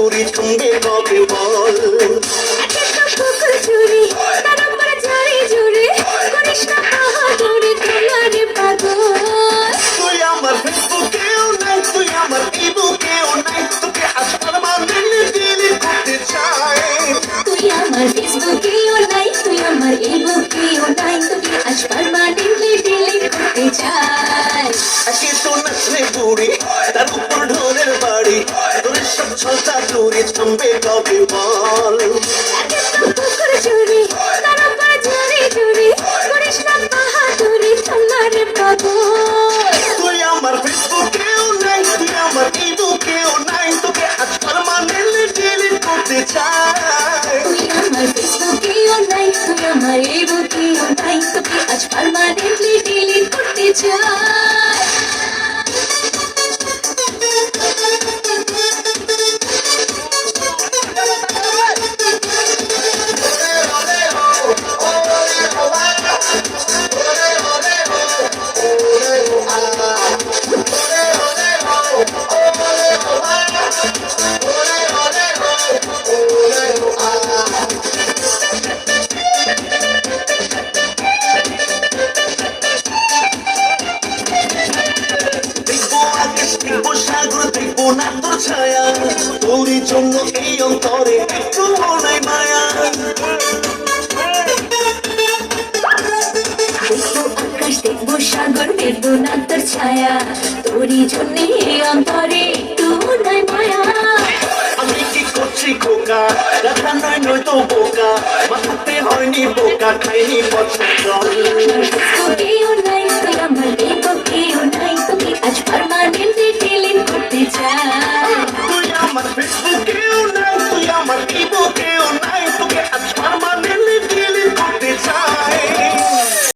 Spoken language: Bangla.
চুরি থামবে কবে বল পুকুর চুরি তার উপরে ঝাড়ি ঝুড়ি করিস না বাহাদুরি তোমারে পাগল তুই আমার ফেসবুকেও নাই তুই আমার ইবুকেও নাই তোকে আজ পার্মানেন্টলি ডিলিট করতে চাই তুই আমার ফেসবুকেও নাই তুই আমার ইবুকেও নাই তোকে আজ পার্মানেন্টলি ডিলিট করতে চাই একে তো নাচলে বুড়ি তার উপর ঢোলের বাড়ি তোর সব ছলটা চুরি থামবে কবে বল পুকুর চুরি তার উপরে ঝাড়ি ঝুড়ি করিস না বাহাদুরি তোমারে পাগল তুই আমার ফেসবুকেও নাই তুই আমার ইবুকেও নাই তোকে আজ পার্মানেন্টলি ডিলিট করতে চাই তুই আমার ফেসবুকেও নাই তুই আমার ইবুকেও নাই তোকে আজ পার্মানেন্টলি ডিলিট করতে চাই দেখবো আকাশ দেখবো সাগর দেখবো না তোর ছায়া তোরই জন্য এই অন্তরে একটু নাই মায়া দেখবো আকাশ দেখবো সাগর দেখবো না তোর ছায়া তোরই জন্য এই অন্তরে একটু নাই মায়া আমি কি করছি খোকা দেখা নয় নয়তো বোকা মাথাতে হয়নি বোকা খাইনি বছর জল ফেসবুকেও নাই